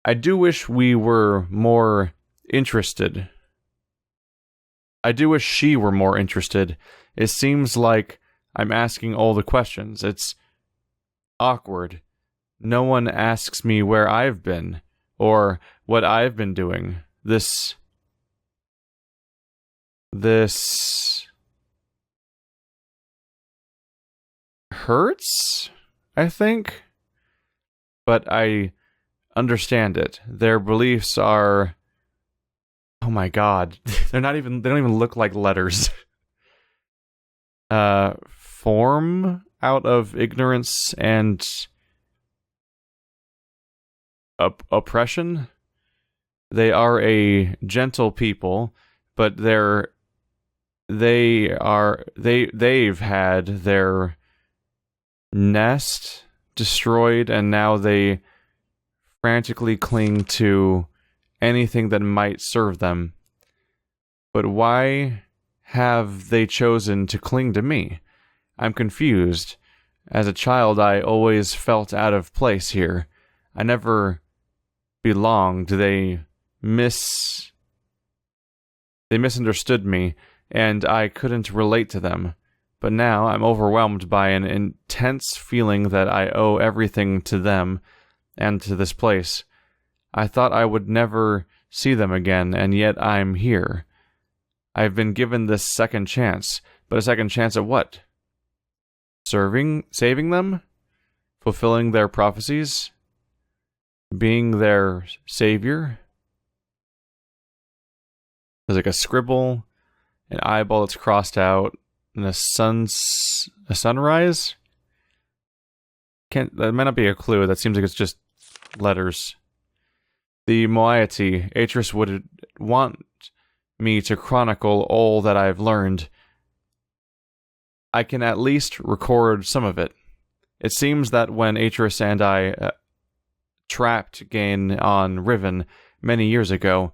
I do wish we were more interested. I do wish she were more interested. It seems like I'm asking all the questions. It's awkward. No one asks me where I've been, or what I've been doing. This hurts, I think. But I understand it. Their beliefs are... Oh my god. They don't even look like letters. Form out of ignorance and oppression. They are a gentle people, but they've had their nest destroyed, and now they frantically cling to anything that might serve them. But why have they chosen to cling to me? I'm confused. As a child, I always felt out of place here. I never belonged. They misunderstood me, and I couldn't relate to them. But now I'm overwhelmed by an intense feeling that I owe everything to them and to this place. I thought I would never see them again, and yet I'm here. I've been given this second chance, but a second chance at what? Saving them? Fulfilling their prophecies? Being their savior? There's like a scribble, an eyeball that's crossed out, and a sunrise? That might not be a clue. That seems like it's just letters. The moiety. Atris would want me to chronicle all that I've learned. I can at least record some of it. It seems that when Atris and I trapped Gehn on Riven many years ago,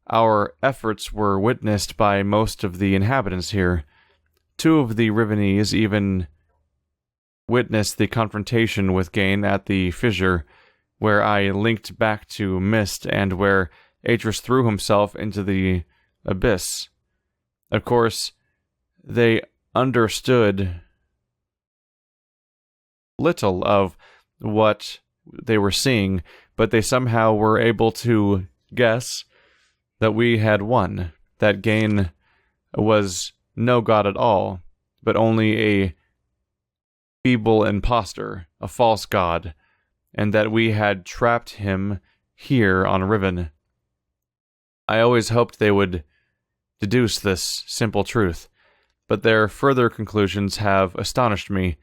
our efforts were witnessed by most of the inhabitants here. 2 of the Rivenese even witnessed the confrontation with Gehn at the fissure, where I linked back to Myst and where Atris threw himself into the abyss. Of course, they understood little of what they were seeing, but they somehow were able to guess that we had won, that Gehn was no god at all, but only a feeble impostor, a false god, and that we had trapped him here on Riven. I always hoped they would deduce this simple truth, but their further conclusions have astonished me.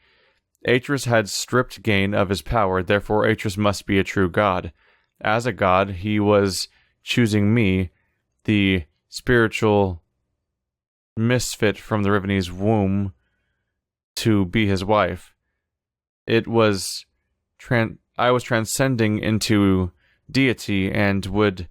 Atris had stripped Gehn of his power, therefore Atris must be a true god. As a god, he was choosing me, the spiritual misfit from the Rivenese womb, to be his wife. I was transcending into deity and would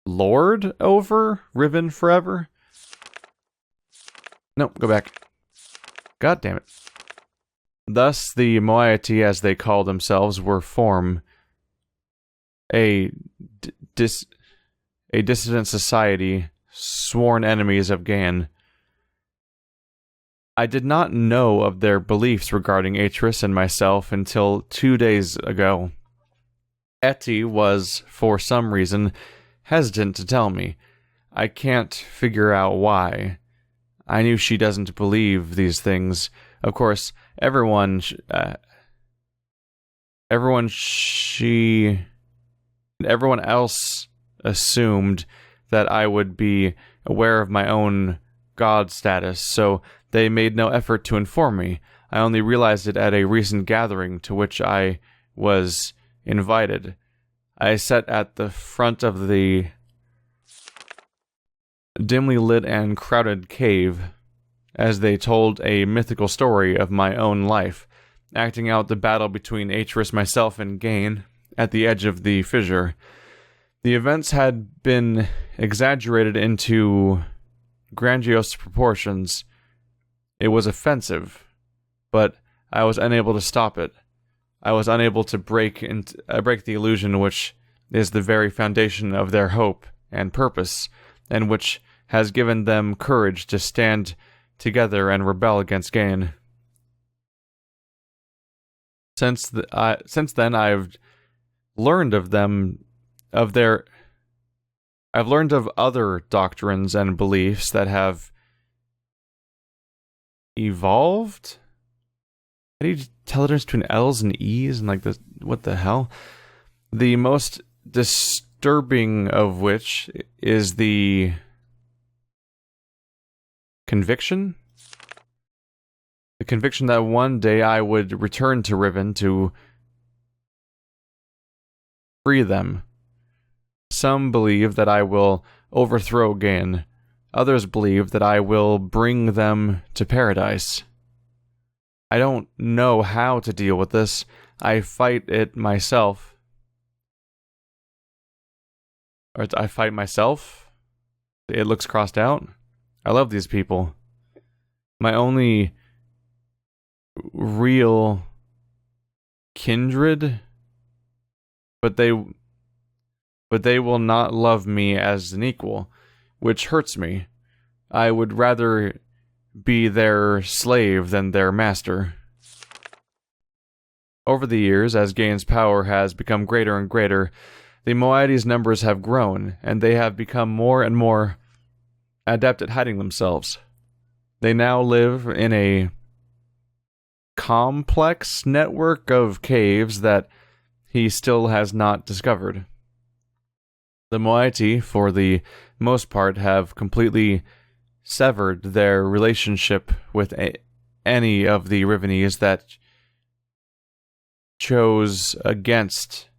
lord over Riven forever? No, go back. God damn it. Thus, the moiety, as they call themselves, were a dissident society, sworn enemies of Gehn. I did not know of their beliefs regarding Atris and myself until 2 days ago. Etty was, for some reason, hesitant to tell me. I can't figure out why. I knew she doesn't believe these things. Of course, everyone else assumed that I would be aware of my own god status, so they made no effort to inform me. I only realized it at a recent gathering to which I was invited. I sat at the front of the dimly lit and crowded cave as they told a mythical story of my own life, acting out the battle between Atris, myself, and Gehn at the edge of the fissure. The events had been exaggerated into grandiose proportions. It was offensive, but I was unable to stop it. I was unable to break the illusion which is the very foundation of their hope and purpose, and which has given them courage to stand together and rebel against Gehn. Since then, I've learned of other doctrines and beliefs that have evolved. How do you tell the difference between L's and E's and like this? What the hell? The most disturbing of which is the conviction. The conviction that one day I would return to Riven to free them. Some believe that I will overthrow Gehn. Others believe that I will bring them to paradise. I don't know how to deal with this. I fight it myself. Or I fight myself? It looks crossed out. I love these people. My only real kindred, but they will not love me as an equal, which hurts me. I would rather be their slave than their master. Over the years, as Gehn's power has become greater and greater, the Moiety's numbers have grown, and they have become more and more adept at hiding themselves. They now live in a complex network of caves that he still has not discovered. The Moiety, for the most part, have completely severed their relationship with any of the Rivenese that chose against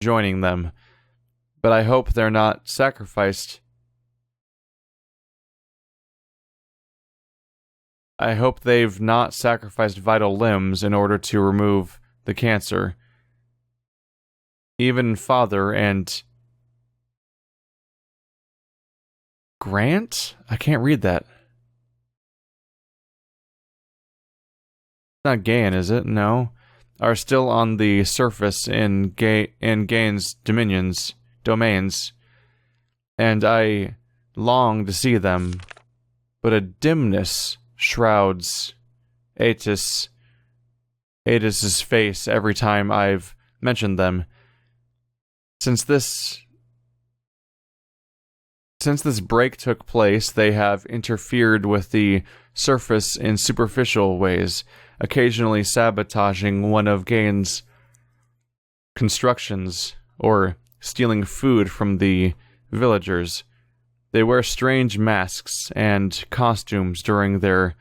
joining them. But I hope they're not sacrificed. I hope they've not sacrificed vital limbs in order to remove the cancer. Even Father and Grant? I can't read that. Not Gehn, is it? No. Are still on the surface in Gehn's domains, and I long to see them, but a dimness shrouds Atis's face every time I've mentioned them. Since this break took place, they have interfered with the surface in superficial ways, occasionally sabotaging one of Gehn's constructions or stealing food from the villagers. They wear strange masks and costumes during their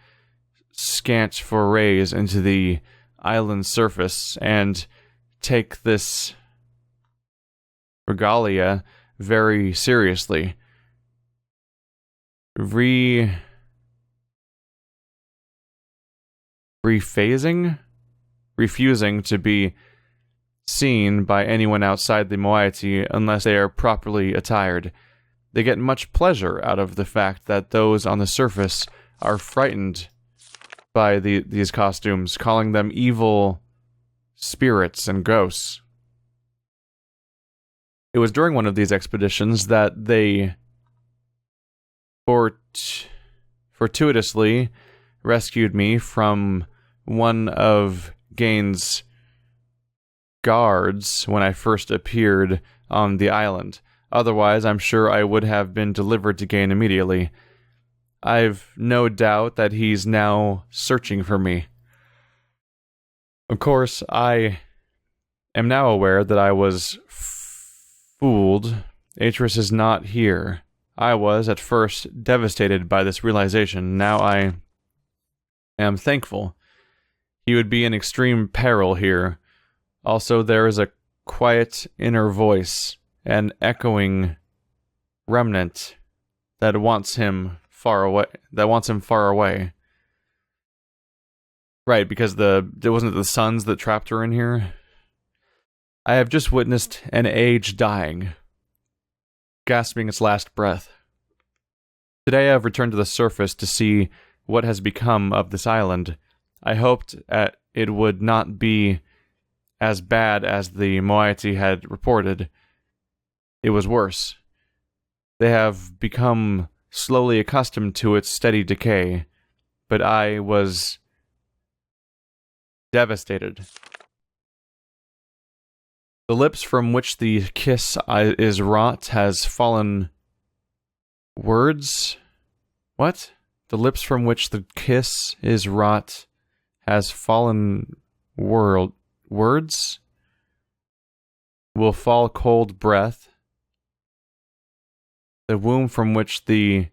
scant forays into the island's surface and take this regalia very seriously. Refusing to be seen by anyone outside the moiety unless they are properly attired. They get much pleasure out of the fact that those on the surface are frightened by these costumes, calling them evil spirits and ghosts. It was during one of these expeditions that they fortuitously rescued me from one of Gehn's guards when I first appeared on the island. Otherwise, I'm sure I would have been delivered to Gehn immediately. I've no doubt that he's now searching for me. Of course, I am now aware that I was fooled. Atris is not here. I was, at first, devastated by this realization. Now I am thankful. He would be in extreme peril here. Also, there is a quiet inner voice, an echoing remnant that wants him far away. Right, because it wasn't the suns that trapped her in here. I have just witnessed an age dying, gasping its last breath. Today I have returned to the surface to see what has become of this island. I hoped it would not be as bad as the moiety had reported. It was worse. They have become slowly accustomed to its steady decay, but I was devastated. The lips from which the kiss is wrought has fallen... Words? What? The lips from which the kiss is wrought has fallen words? Will fall cold breath. The womb from which the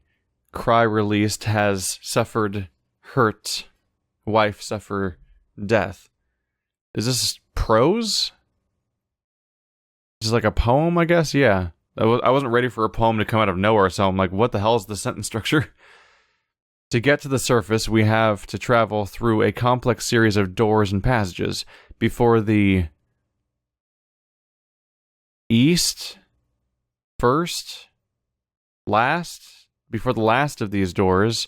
cry released has suffered hurt. Wife suffer death. Is this prose? Is it like a poem, I guess? Yeah. I wasn't ready for a poem to come out of nowhere, so I'm like, what the hell is the sentence structure? To get to the surface, we have to travel through a complex series of doors and passages before the east, first, last. Before the last of these doors,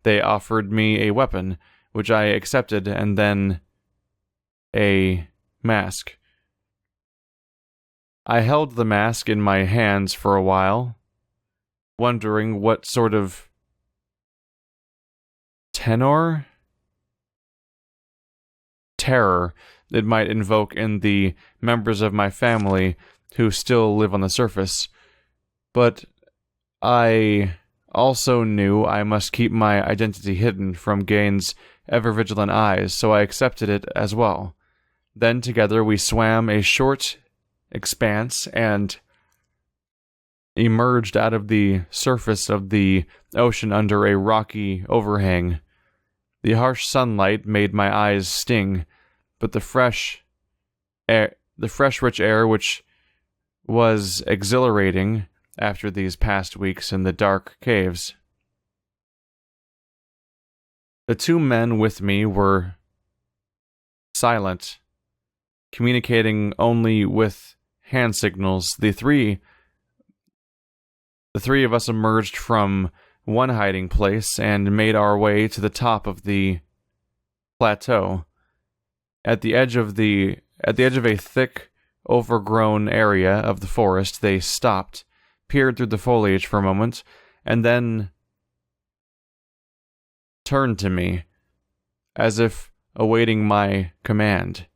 they offered me a weapon, which I accepted, and then a mask. I held the mask in my hands for a while, wondering what sort of terror it might invoke in the members of my family who still live on the surface. But I also knew I must keep my identity hidden from Gehn's ever-vigilant eyes, so I accepted it as well. Then together we swam a short expanse and emerged out of the surface of the ocean under a rocky overhang. The harsh sunlight made my eyes sting, but the fresh, rich air, which was exhilarating after these past weeks in the dark caves. The two men with me were silent, communicating only with hand signals. The three of us emerged from one hiding place and made our way to the top of the plateau. At the edge of a thick, overgrown area of the forest, they stopped, peered through the foliage for a moment, and then turned to me, as if awaiting my command,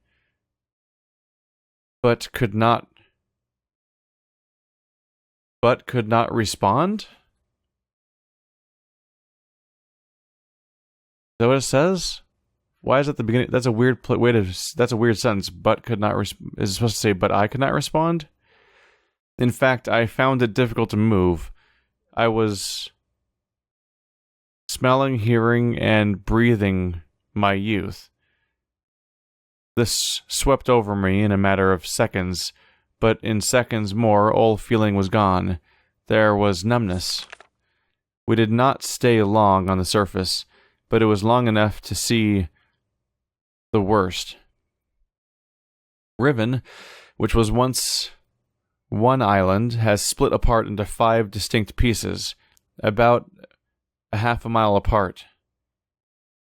but could not respond? Is that what it says? Why is it at the beginning? That's a weird way to... That's a weird sentence. But could not... Is it supposed to say, but I could not respond? In fact, I found it difficult to move. I was smelling, hearing, and breathing my youth. This swept over me in a matter of seconds, but in seconds more, all feeling was gone. There was numbness. We did not stay long on the surface, but it was long enough to see the worst. Riven, which was once one island, has split apart into 5 distinct pieces, about a half a mile apart.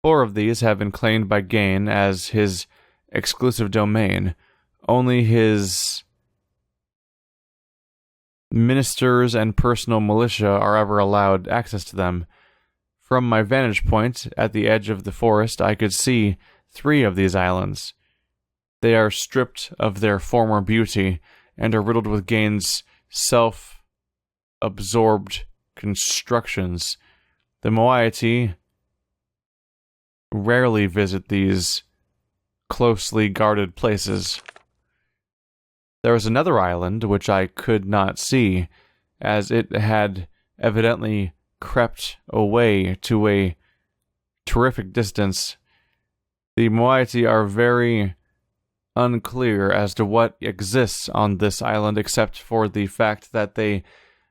4 of these have been claimed by Gehn as his exclusive domain. Only his ministers and personal militia are ever allowed access to them. From my vantage point at the edge of the forest, I could see 3 of these islands. They are stripped of their former beauty and are riddled with Gehn's self-absorbed constructions. The moiety rarely visit these closely guarded places. There was another island which I could not see, as it had evidently crept away to a terrific distance. The moiety are very unclear as to what exists on this island, except for the fact that they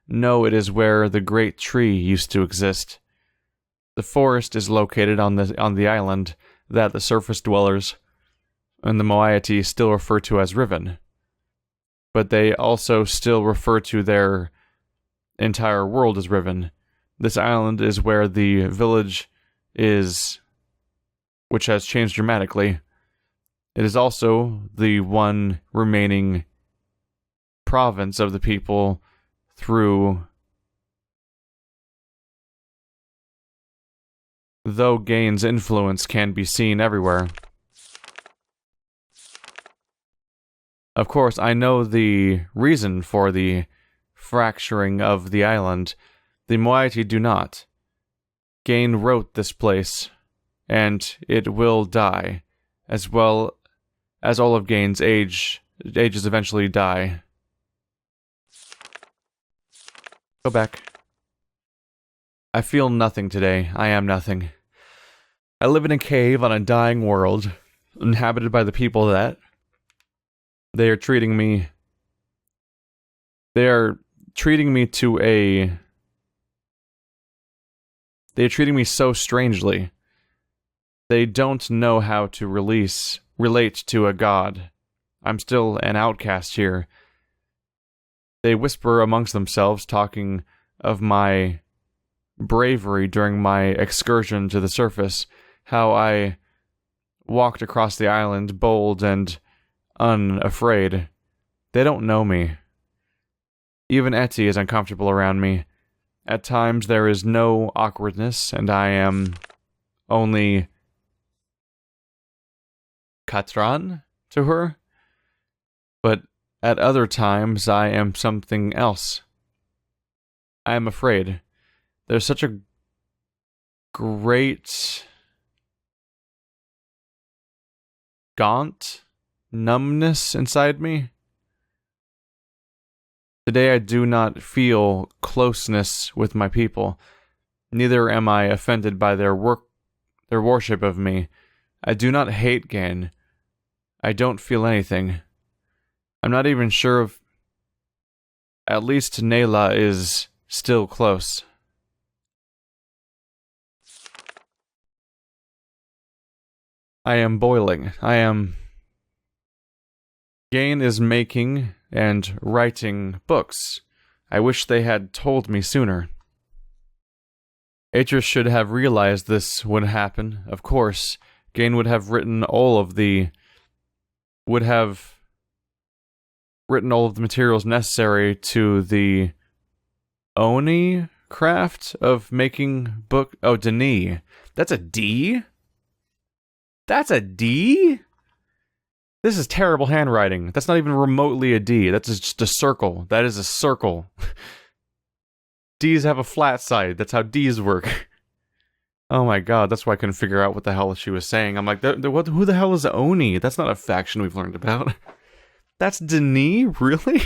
know it is where the great tree used to exist. The forest is located on the island that the surface dwellers and the moiety still refer to as Riven, but they also still refer to their entire world as Riven. This island is where the village which has changed dramatically. It is also the one remaining province of the people through, though Gehn's influence can be seen everywhere. Of course, I know the reason for the fracturing of the island. The moiety do not. Gehn wrote this place, and it will die, as well as all of Gehn's ages eventually die. Go back. I feel nothing today. I am nothing. I live in a cave on a dying world, inhabited by the people that they are treating me so strangely. They don't know how to relate to a god. I'm still an outcast here. They whisper amongst themselves, talking of my bravery during my excursion to the surface, how I walked across the island bold and unafraid. They don't know me. Even Etty is uncomfortable around me. At times there is no awkwardness, and I am only Katran to her. But at other times I am something else. I am afraid. There's such a great gaunt numbness inside me. Today I do not feel closeness with my people. Neither am I offended by their worship of me. I do not hate Gehn. I don't feel anything. I'm not even sure if at least Nayla is still close. I am boiling. Gehn is making and writing books. I wish they had told me sooner. Atris should have realized this would happen. Of course, Gehn would have written all of the materials necessary to the Oni craft of making book. Oh, Denis. That's a D? That's a D? This is terrible handwriting. That's not even remotely a D. That's just a circle. That is a circle. D's have a flat side. That's how D's work. Oh my god, that's why I couldn't figure out what the hell she was saying. I'm like, who the hell is Oni? That's not a faction we've learned about. That's Denis? Really?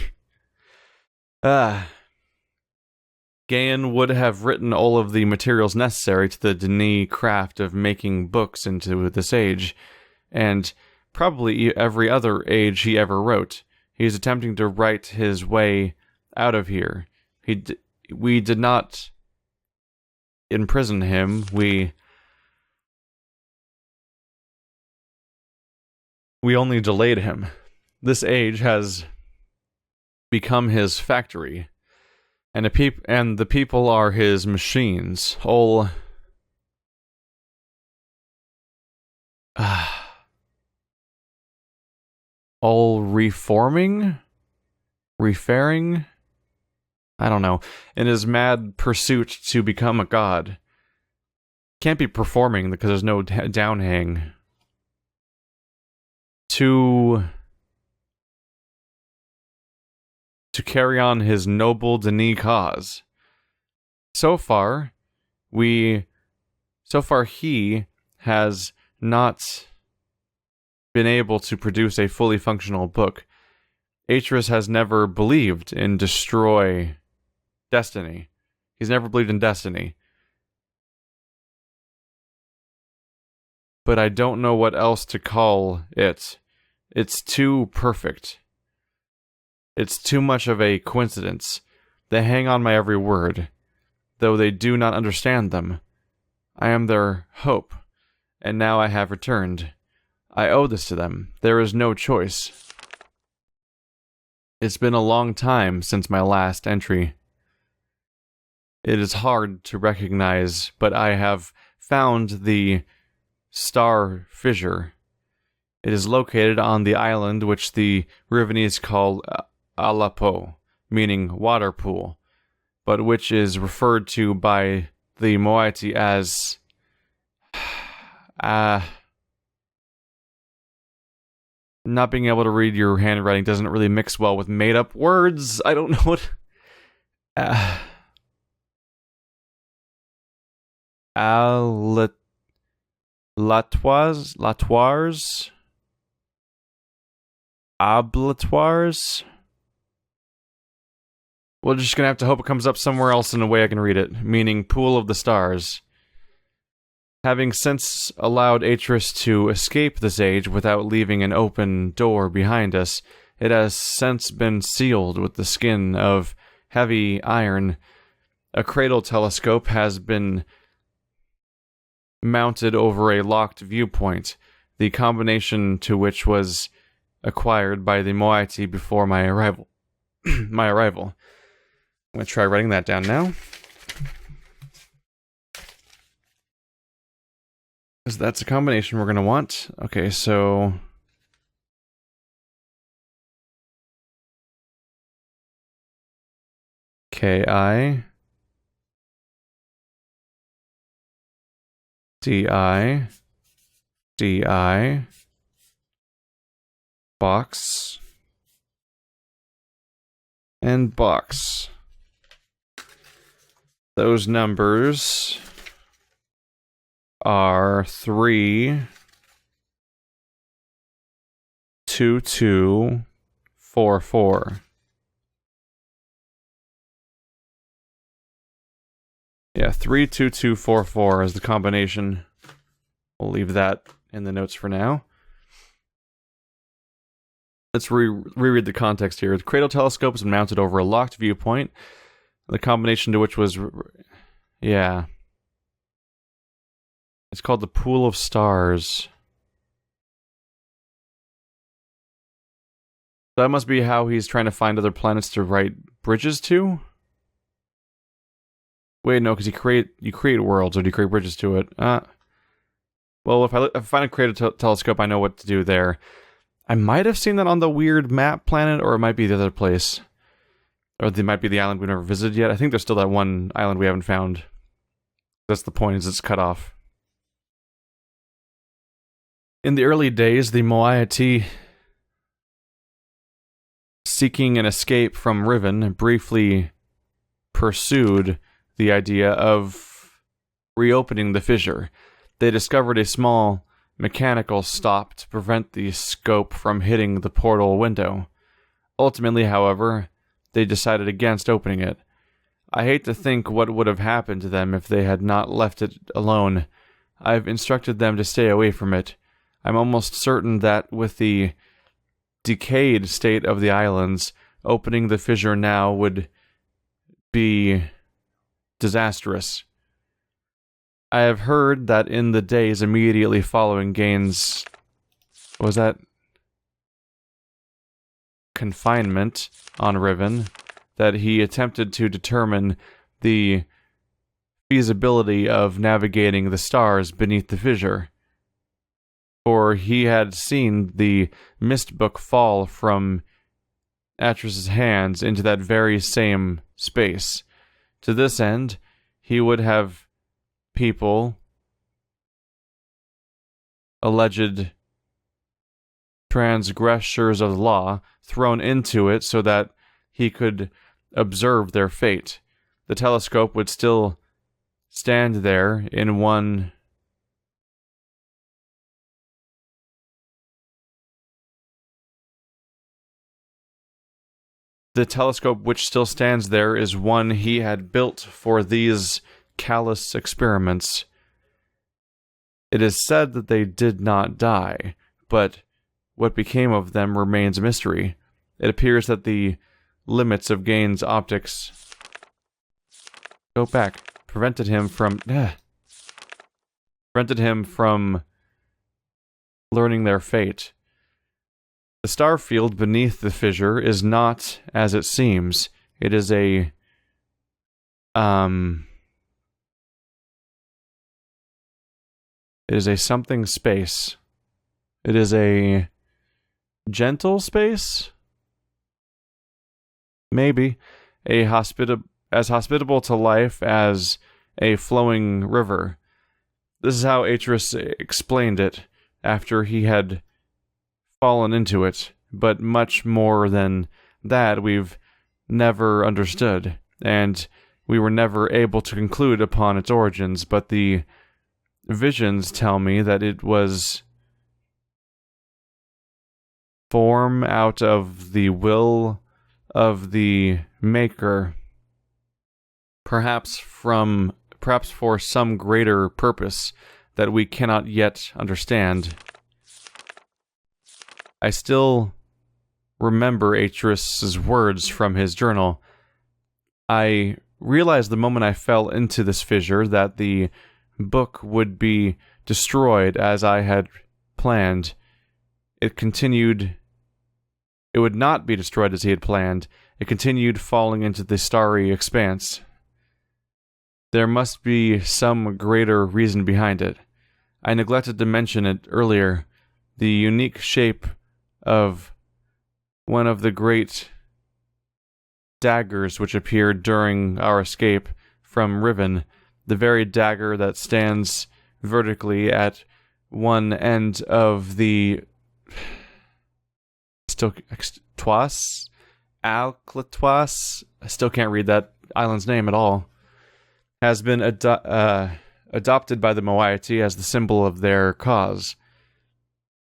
Gehn would have written all of the materials necessary to the Denis craft of making books into this age, and probably every other age he ever wrote. He's attempting to write his way out of here. We did not imprison him. We only delayed him. This age has become his factory, and the people are his machines. All reforming? Refaring? I don't know. In his mad pursuit to become a god. Can't be performing because there's no downhang. To carry on his noble Denis cause. So far, he has not been able to produce a fully functional book. Atris has never believed in destroy destiny. He's never believed in destiny. But I don't know what else to call it. It's too perfect. It's too much of a coincidence. They hang on my every word, though they do not understand them. I am their hope, and now I have returned. I owe this to them. There is no choice. It's been a long time since my last entry. It is hard to recognize, but I have found the star fissure. It is located on the island which the Rivenese call Alapo, meaning water pool, but which is referred to by the Moiety as not being able to read your handwriting doesn't really mix well with made-up words. I don't know what... Latoirs? Ablatoires? We're just gonna have to hope it comes up somewhere else in a way I can read it, meaning pool of the stars. Having since allowed Atris to escape this age without leaving an open door behind us, it has since been sealed with the skin of heavy iron. A cradle telescope has been mounted over a locked viewpoint, the combination to which was acquired by the moiety before my arrival. I'm going to try writing that down now. Because that's a combination we're going to want. Okay, so... K-I... D-I... D-I... Box... and box. Those numbers are 3, 2, 2, 4, 4. Yeah, 3, 2, 2, 4, 4 is the combination. We'll leave that in the notes for now. Let's reread the context here. The cradle telescope is mounted over a locked viewpoint, the combination to which was... Yeah. It's called the Pool of Stars. That must be how he's trying to find other planets to write bridges to? Wait, no, because you create worlds, or do you create bridges to it? Well, if I find a cradle telescope, I know what to do there. I might have seen that on the weird map planet, or it might be the other place. Or it might be the island we've never visited yet. I think there's still that one island we haven't found. That's the point, is it's cut off. In the early days, the moiety, seeking an escape from Riven, briefly pursued the idea of reopening the fissure. They discovered a small mechanical stop to prevent the scope from hitting the portal window. Ultimately, however, they decided against opening it. I hate to think what would have happened to them if they had not left it alone. I've instructed them to stay away from it. I'm almost certain that with the decayed state of the islands, opening the fissure now would be disastrous. I have heard that in the days immediately following Gehn's... was that? Confinement on Riven, that he attempted to determine the feasibility of navigating the stars beneath the fissure. For he had seen the Myst book fall from Atris's hands into that very same space. To this end, he would have people, alleged transgressors of the law, thrown into it so that he could observe their fate. The telescope would still stand there in one... The telescope which still stands there is one he had built for these callous experiments. It is said that they did not die, but what became of them remains a mystery. It appears that the limits of Gehn's optics prevented him from learning their fate. The star field beneath the fissure is not as it seems. It is a It is a something space. It is a gentle space? Maybe. As hospitable to life as a flowing river. This is how Atris explained it after he had fallen into it, but much more than that we've never understood, and we were never able to conclude upon its origins, but the visions tell me that it was form out of the will of the Maker, perhaps for some greater purpose that we cannot yet understand. I still remember Atris's words from his journal. I realized the moment I fell into this fissure that the book would be destroyed as I had planned. It would not be destroyed as he had planned. It continued falling into the starry expanse. There must be some greater reason behind it. I neglected to mention it earlier. The unique shape of one of the great daggers which appeared during our escape from Riven, the very dagger that stands vertically at one end of the Alclatois. I still can't read that island's name at all. Has been adopted by the moiety as the symbol of their cause.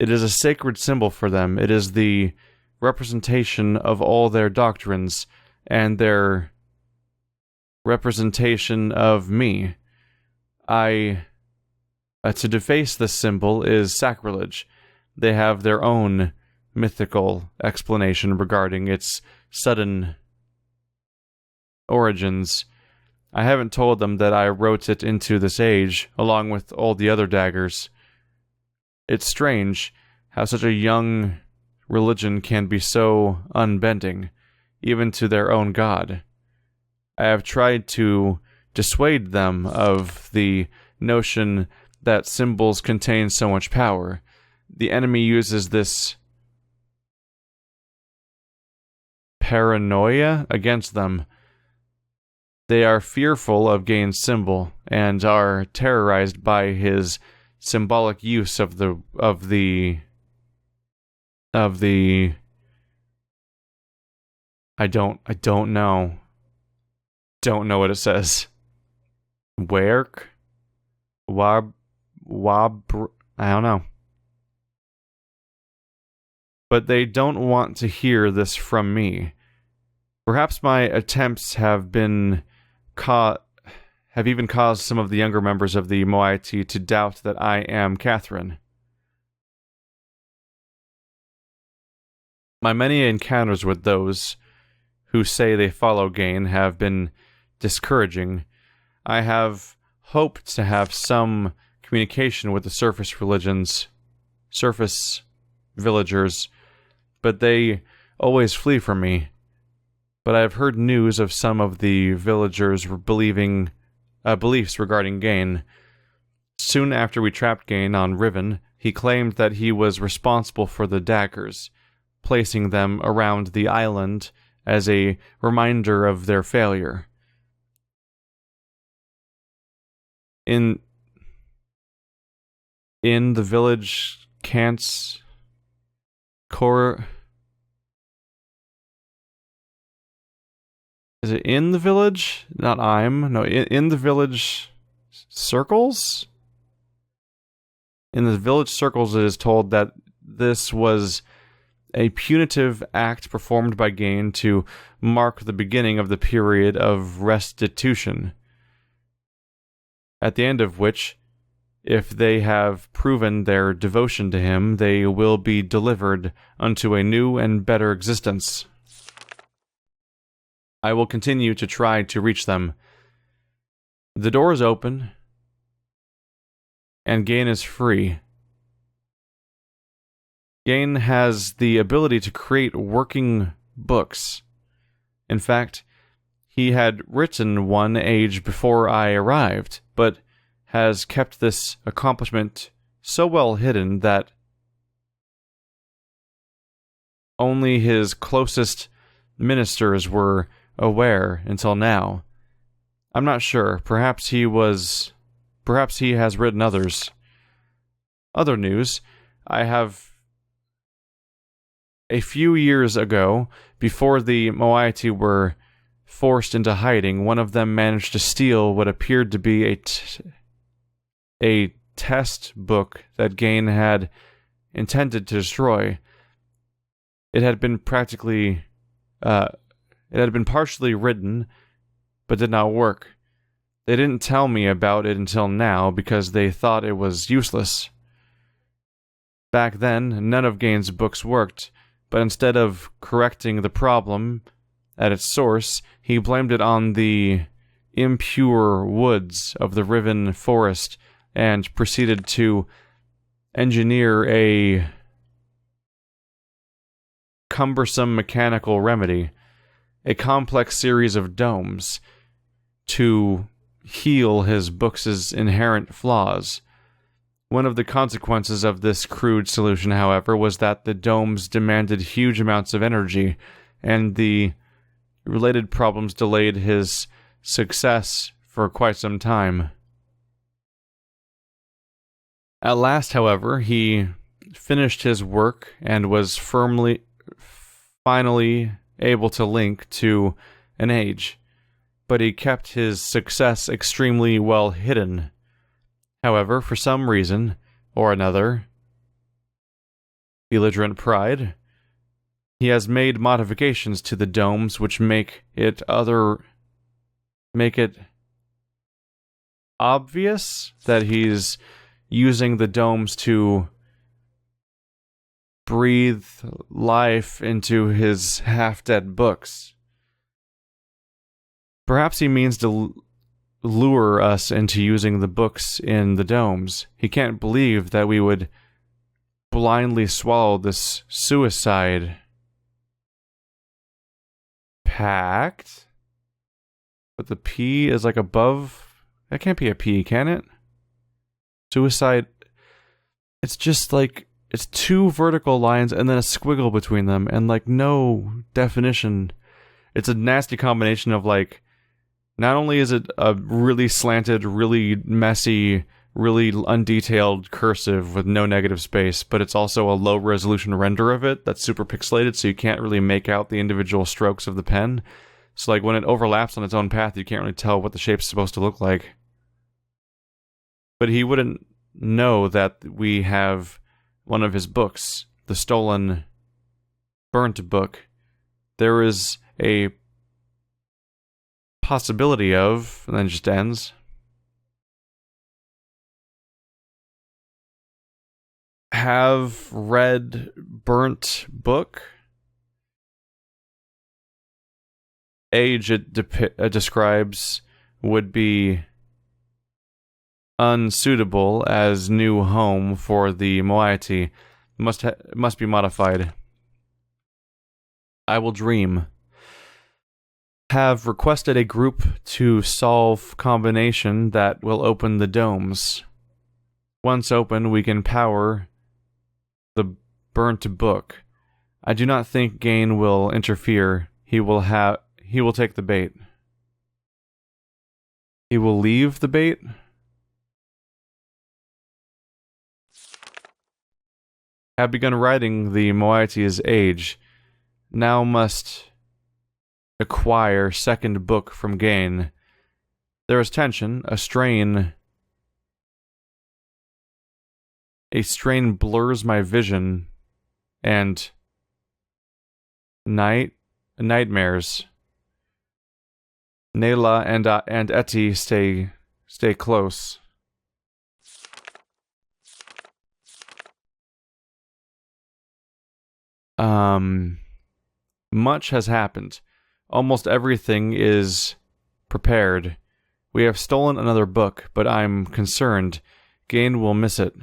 It is a sacred symbol for them. It is the representation of all their doctrines and their representation of me. To deface this symbol is sacrilege. They have their own mythical explanation regarding its sudden origins. I haven't told them that I wrote it into this age, along with all the other daggers. It's strange how such a young religion can be so unbending, even to their own god. I have tried to dissuade them of the notion that symbols contain so much power. The enemy uses this paranoia against them. They are fearful of Gehn's symbol and are terrorized by his symbolic use of the I don't know. Don't know what it says. Werk? I don't know. But they don't want to hear this from me. Perhaps my attempts have even caused some of the younger members of the moiety to doubt that I am Catherine. My many encounters with those who say they follow Gehn have been discouraging. I have hoped to have some communication with the surface villagers, but they always flee from me. But I have heard news of some of the villagers' beliefs regarding Gehn. Soon after we trapped Gehn on Riven, he claimed that he was responsible for the daggers, placing them around the island as a reminder of their failure. In the village Kant's core. Is it in the village? Not No, in the village circles? In the village circles, it is told that this was a punitive act performed by Gehn to mark the beginning of the period of restitution, at the end of which, if they have proven their devotion to him, they will be delivered unto a new and better existence. I will continue to try to reach them. The door is open, and Gehn is free. Gehn has the ability to create working books. In fact, he had written one age before I arrived, but has kept this accomplishment so well hidden that only his closest ministers were aware until now. I'm not sure. Perhaps he has written others. Other news. I have a few years ago, before the Moiety were forced into hiding, one of them managed to steal what appeared to be a test book that Gehn had intended to destroy. It had been partially written, but did not work. They didn't tell me about it until now because they thought it was useless. Back then, none of Gehn's books worked, but instead of correcting the problem at its source, he blamed it on the impure woods of the Riven forest and proceeded to engineer a cumbersome mechanical remedy, a complex series of domes, to heal his books' inherent flaws. One of the consequences of this crude solution, however, was that the domes demanded huge amounts of energy, and the related problems delayed his success for quite some time. At last, however, he finished his work and was finally able to link to an age, but he kept his success extremely well hidden. However, for some reason or another, belligerent pride, he has made modifications to the domes which make it obvious that he's using the domes to breathe life into his half-dead books. Perhaps he means to lure us into using the books in the domes. He can't believe that we would blindly swallow this suicide pact. But the P is like above. That can't be a P, can it? Suicide. It's just like, it's two vertical lines and then a squiggle between them and like no definition. It's a nasty combination of like, not only is it a really slanted, really messy, really undetailed cursive with no negative space, but it's also a low-resolution render of it that's super pixelated, so you can't really make out the individual strokes of the pen. So like when it overlaps on its own path, you can't really tell what the shape's supposed to look like. But he wouldn't know that we have one of his books, the stolen, burnt book. There is a possibility of, and then it just ends. Have read burnt book. Age it describes would be unsuitable as new home for the moiety. Must be modified. I will dream. Have requested a group to solve combination that will open the domes. Once open, we can power the burnt book. I do not think Gehn will interfere. He will take the bait. He will leave the bait? Have begun writing the moiety's age. Now must acquire second book from Gehn. There is tension, a strain blurs my vision, and nightmares. Nayla and Etty stay close. Much has happened. Almost everything is prepared. We have stolen another book, but I'm concerned Gehn will miss it.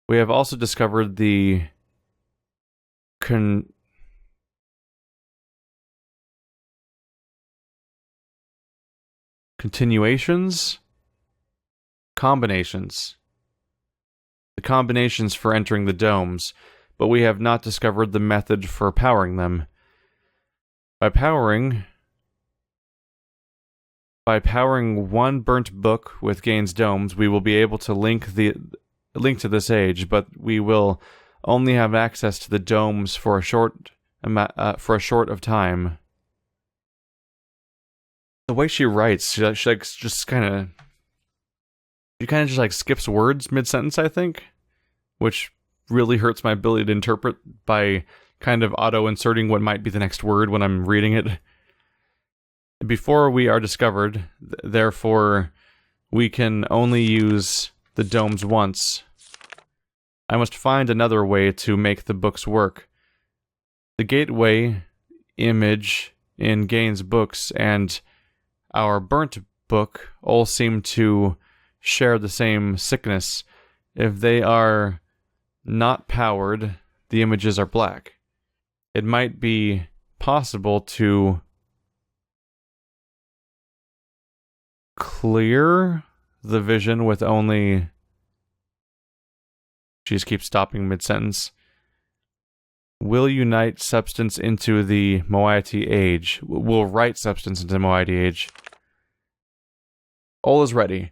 We have also discovered the continuations combinations. The combinations for entering the domes, but we have not discovered the method for powering them. By powering one burnt book with Ghehn's domes, we will be able to link to this age, but we will only have access to the domes for a short of time. The way she writes, she just kind of just like skips words mid-sentence, I think, which really hurts my ability to interpret by kind of auto-inserting what might be the next word when I'm reading it. Before we are discovered, therefore, we can only use the domes once. I must find another way to make the books work. The gateway image in Ghehn's books and our burnt book all seem to share the same sickness. If they are not powered, the images are black. It might be possible to clear the vision with only... She just keeps stopping mid-sentence. Will unite substance into the moiety age. Will write substance into the moiety age. All is ready.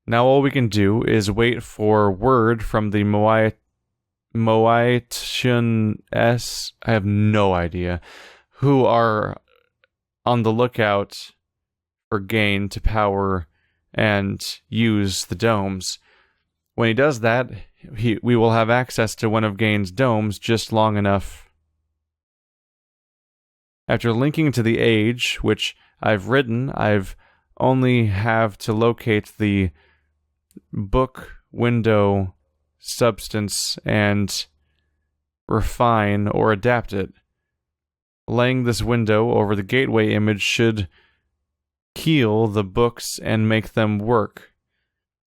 Now all we can do is wait for word from the Moitian S. I have no idea. Who are on the lookout for Gehn to power and use the domes. When he does that, we will have access to one of Ghehn's domes just long enough. After linking to the age, which I've written, I've only have to locate the book window substance and refine or adapt it. Laying this window over the gateway image should heal the books and make them work.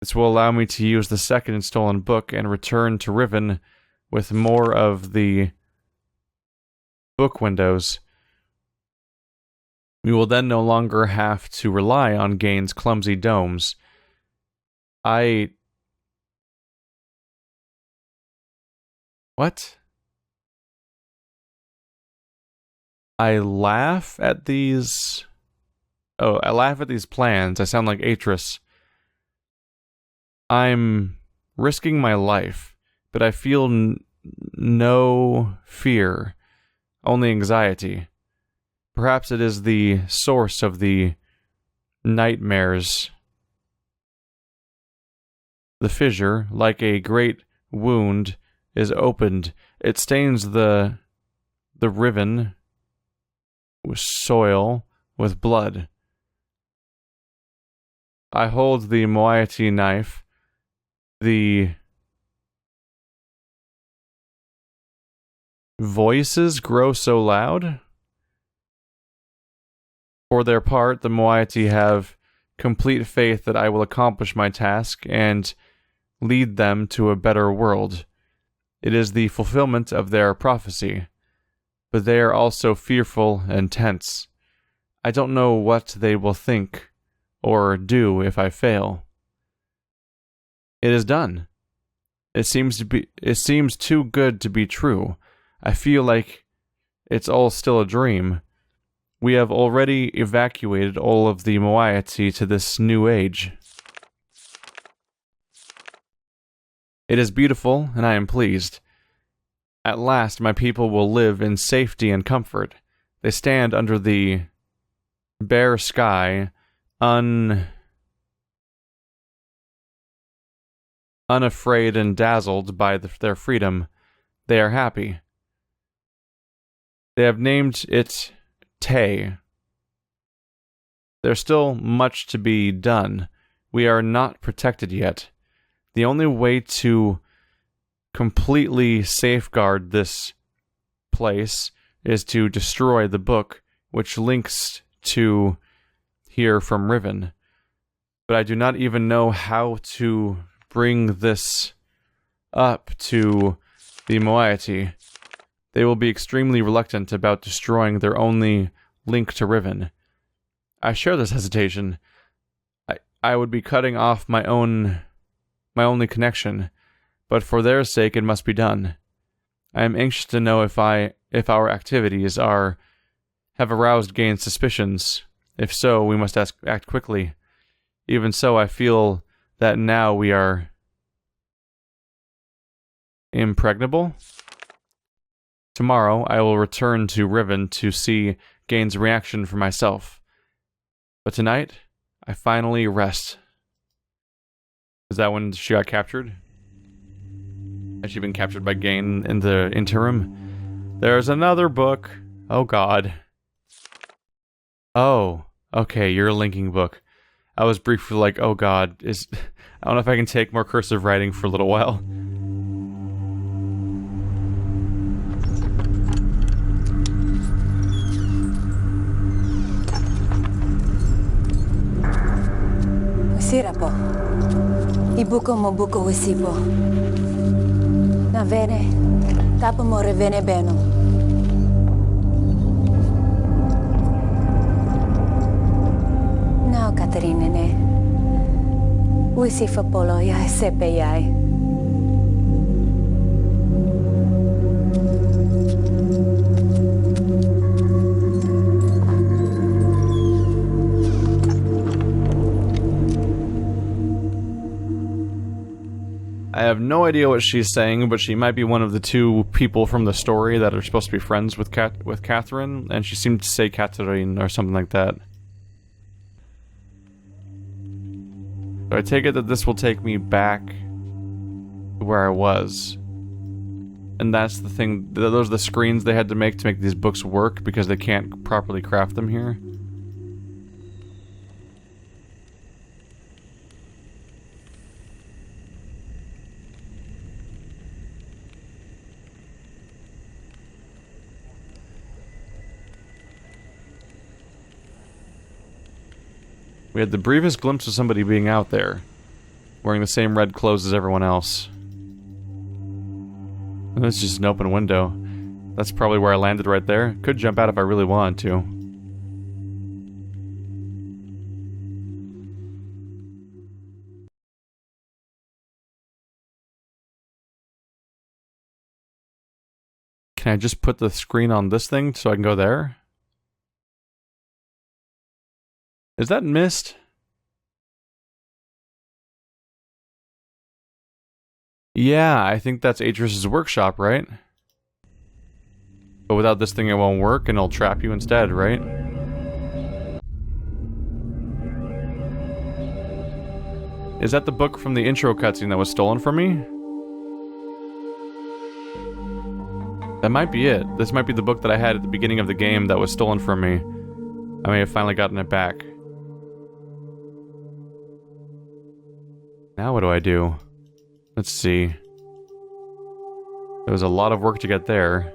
This will allow me to use the second stolen book and return to Riven with more of the book windows. We will then no longer have to rely on Ghehn's clumsy domes. What? I laugh at these... Oh, I laugh at these plans. I sound like Atris. I'm risking my life, but I feel no fear, only anxiety. Perhaps it is the source of the nightmares. The fissure, like a great wound, is opened. It stains the Riven with soil, with blood. I hold the moiety knife. The voices grow so loud. For their part, the moiety have complete faith that I will accomplish my task and lead them to a better world. It is the fulfillment of their prophecy, but they are also fearful and tense. I don't know what they will think or do if I fail. It is done. It seems too good to be true. I feel like it's all still a dream. We have already evacuated all of the moiety to this new age. It is beautiful, and I am pleased. At last my people will live in safety and comfort. They stand under the bare sky, unafraid and dazzled by their freedom. They are happy. They have named it Tay. There's still much to be done. We are not protected yet. The only way to completely safeguard this place is to destroy the book, which links to here from Riven. But I do not even know how to bring this up to the moiety. They will be extremely reluctant about destroying their only link to Riven. I share this hesitation. I would be cutting off my only connection, but for their sake it must be done. I am anxious to know if our activities have aroused Gehn's suspicions. If so, we must act quickly. Even so, I feel that now we are impregnable. Tomorrow, I will return to Riven to see Gehn's reaction for myself. But tonight, I finally rest. Is that when she got captured? Has she been captured by Gehn in the interim? There's another book. Oh god. Oh, okay, you're a linking book. I was briefly like, oh god, I don't know if I can take more cursive writing for a little while. Sira po. Ibuko mo buko wisipo. Na vene, tapo mo revene beno. Now, Katerina ne. Wisifa polo ya sepe yai. I have no idea what she's saying, but she might be one of the two people from the story that are supposed to be friends with Catherine, and she seemed to say Catherine or something like that. So I take it that this will take me back to where I was. And that's the thing, those are the screens they had to make these books work, because they can't properly craft them here. We had the briefest glimpse of somebody being out there, wearing the same red clothes as everyone else. And it's just an open window. That's probably where I landed right there. Could jump out if I really wanted to. Can I just put the screen on this thing so I can go there? Is that Myst? Yeah, I think that's Atris's workshop, right? But without this thing it won't work and it'll trap you instead, right? Is that the book from the intro cutscene that was stolen from me? That might be it. This might be the book that I had at the beginning of the game that was stolen from me. I may have finally gotten it back. Now what do I do? Let's see. There was a lot of work to get there.